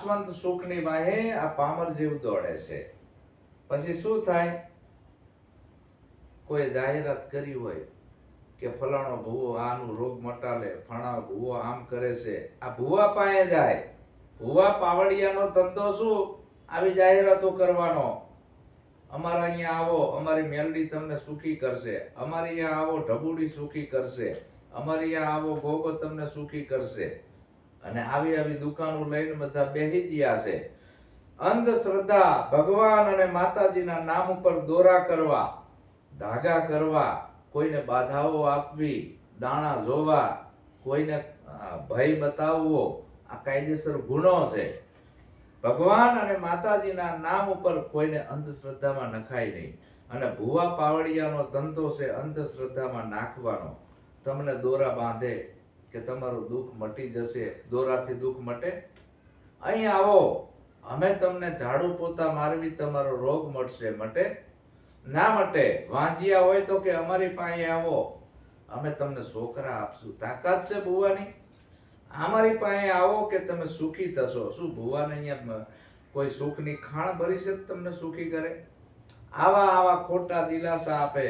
નાશવંત સુખની વાહે આ પામર જીવ દોડે છે. પછી શું થાય? કોઈ જાહેરાત કરી હોય કે ફલાણો ભૂવો આનું રોગ મટાડે, ફલાણો ભૂવો આમ કરે છે, આ ભૂવા પાસે જાય. ભૂવા પાવડિયાનો ધંધો શું? આવી જાહેરાતો કરવાનો. અમારા અહીંયા આવો, અમારી મેલડી તમને સુખી કરશે, અમારી અહીંયા આવો ઢબુડી સુખી કરશે, અમારી અહીંયા આવો ગોગો તમને સુખી કરશે. અને આવી આવી દુકાનો લઈને બધા બેહી ગયા છે. અંધશ્રદ્ધા, ભગવાન અને માતાજીના નામ ઉપર દોરા કરવા, ધાગા કરવા, કોઈને બાધાઓ આપવી, દાણા જોવા, કોઈને ભય બતાવવો, આ કાયદેસર ગુનો છે. ભગવાન અને માતાજીના નામ ઉપર કોઈને અંધશ્રદ્ધામાં નખાય નહીં. અને ભૂવા પાવડિયાનો ધંધો છે અંધશ્રદ્ધામાં નાખવાનો. તમને દોરા બાંધે કે તમારું દુઃખ મટી જશે. દોરાથી દુઃખ મટે? અહીં આવો, અમે તમને ઝાડુ પોતા મારવી, તમારો રોગ મટશે. મટે? ના મટે. વાંજિયા હોય તો કે અમારી પાસે આવો, અમે તમને છોકરા આપશું. તાકાત છે ભૂવાની? અમારી પાસે આવો કે તમે સુખી થશો. શું ભૂવાને અહીંયા કોઈ સુખની ખાણ ભરી છે તમને સુખી કરે? આવા આવા ખોટા દિલાસા આપે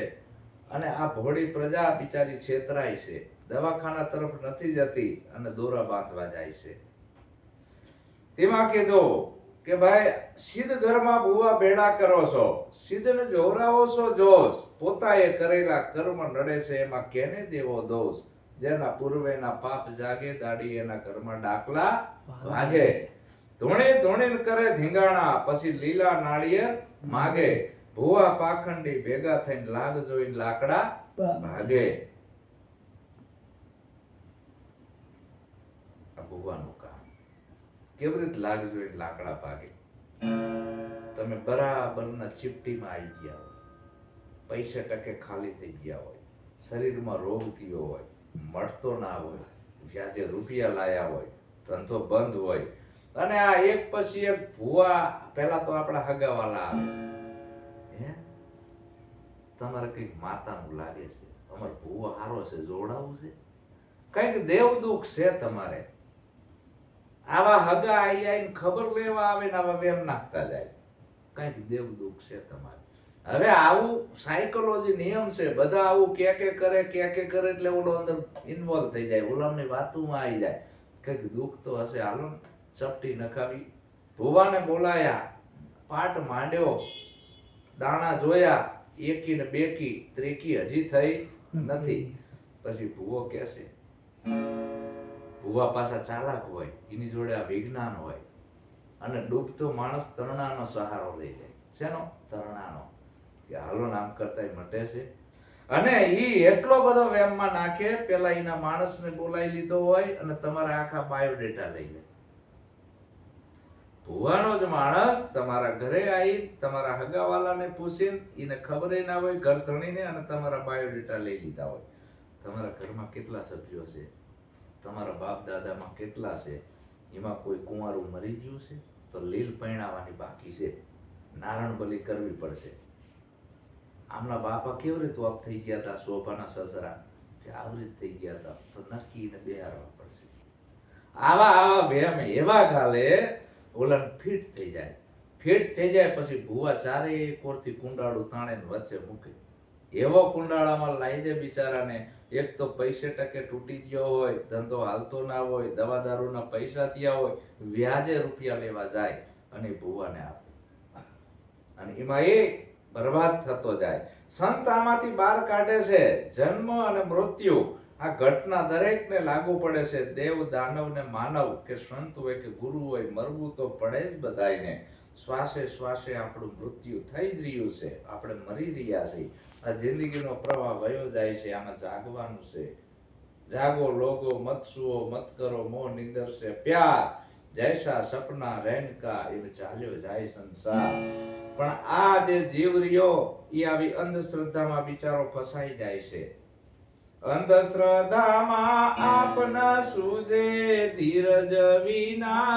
અને આ ભોળી પ્રજા બિચારી છેતરાય છે. દવાખાના તરફ નથી જતી અને દોરા બાંધવા જાય છે. તેમાં કીધું કે ભાઈ સિદ્ધ ઘરમાં ભૂવા ભેડા કરો છો, સિદ્ધને જોરાવો છો જોશ, પોતાએ કરેલા કર્મ નડે છે એમાં કેને દેવો દોષ. જેના પૂર્વેના પાપ જાગે, દાડી એના ઘરમાં ડાકલા વાગે. ધૂણી ધૂણી કરે ધીંગાણા, પછી લીલા નાળિયેર માગે. ભૂવા પાખંડી ભેગા થઈને લાગ જોઈને લાકડા ભાગે. આ ભૂવાનું કામ. કેવી રીતે લાગ જોઈને લાકડા ભાગે? તમે બરાબરના ચીપટીમાં આવી ગયા હોય, પૈસા ટકે ખાલી થઈ ગયા હોય, શરીરમાં રોગ થયો હોય, મળતો ના હોય, વ્યાજે રૂપિયા લાયા હોય, ધંધો બંધ હોય, અને આ એક પછી એક ભૂવા. પેલા તો આપણા હગાવાલા આવે, હે તમારે કઈક માતાનું લાગે છે, અમારે ભૂવો હારો છે, જોડાવું છે, કઈક દેવ દુઃખ છે તમારે. આવા હગા આઈને ખબર લેવા આવે ને આવા વેમ નાખતા જાય, કઈક દેવ દુઃખ છે તમારે. હવે આવું સાયકોલોજી નિયમ છે. બધા આવું કે કરે એટલે ઓલો અંદર ઇન્વોલ્વ થઈ જાય, ઓલામની વાતોમાં આવી જાય. કઈક દુઃખ તો હશે, હાલો ચપટી નખાવી. ભૂવાને બોલાયા, પાટ માંડ્યો, દાણા જોયા, એકી ને બેકી, ત્રેકી હજી થઈ નથી. પછી ભૂવો કહેશે, ભૂવા પાછા ચાલાક હોય, એની જોડે આ વિજ્ઞાન હોય, અને ડૂબતો માણસ તરણાનો સહારો લઈ જાય. શેનો? તરણાનો. કે હાલો નામ કરતા મટે છે. અને ઈ એટલો બધો વેમમાં નાખે, પેલા એના માણસને બોલાવી લીધો હોય અને તમારા આખા બાયોડેટા લઈ લે. ભૂવાનો જ માણસ તમારા ઘરે આવી, તમારા હગાવાલાને પૂછીને, એને ખબર ના હોય ઘર ધણીને, અને તમારા બાયોડેટા લઈ લીધા હોય. તમારા ઘરમાં કેટલા સભ્યો છે, તમારા બાપ દાદામાં કેટલા છે, એમાં કોઈ કુંવારું મરી ગયું છે તો લીલ પૈણાવાની બાકી છે, નારણ બલી કરવી પડશે. આમના બાપા કેવી રીતે ઓફ થઈ ગયા હતા, શોભાના સસરા કે આવી રીતે થઈ ગયા હતા, તો નક્કી ને બેહારવા પડશે. આવા આવા વેમ એવા ગાલે ઓલાને ફિટ થઈ જાય. ફિટ થઈ જાય પછી ભૂવા ચારે કોરથી કુંડાળું તાણે વચ્ચે મૂકે. એવો કુંડાળામાં લાવી દે બિચારાને. એક તો પૈસે ટકે તૂટી ગયો હોય, ધંધો હાલતો ના હોય, દવા દારૂના પૈસા થયા હોય, વ્યાજે રૂપિયા લેવા જાય અને ભૂવાને આપે, અને એમાં એ બરબાદ થતો જાય. સંત આમાંથી બહાર કાઢે છે. જન્મ અને મૃત્યુ આ ઘટના દરેકને લાગુ પડે છે. દેવ દાનવ ને માનવ, કે સંત હોય કે ગુરુ હોય, મરવું તો પડે જ બધાયને. શ્વાસે શ્વાસે આપણું મૃત્યુ થઈ જ રહ્યું છે, આપણે મરી રહ્યા છીએ. આ જિંદગીનો પ્રવાહ વયો જાય છે, આમાં જાગવાનું છે. જાગો લોગો મત સુઓ, મત કરો મોહ નિંદર છે પ્યાર, જૈસા સપના રહેન કા એને ચાલ્યો જાય સંસાર. પણ આ જે જીવ રહ્યો એ આવી અંધશ્રદ્ધામાં બિચારો ફસાઈ જાય છે. અંધશ્રદ્ધામાં આપના સૂજે ધીરજ વિના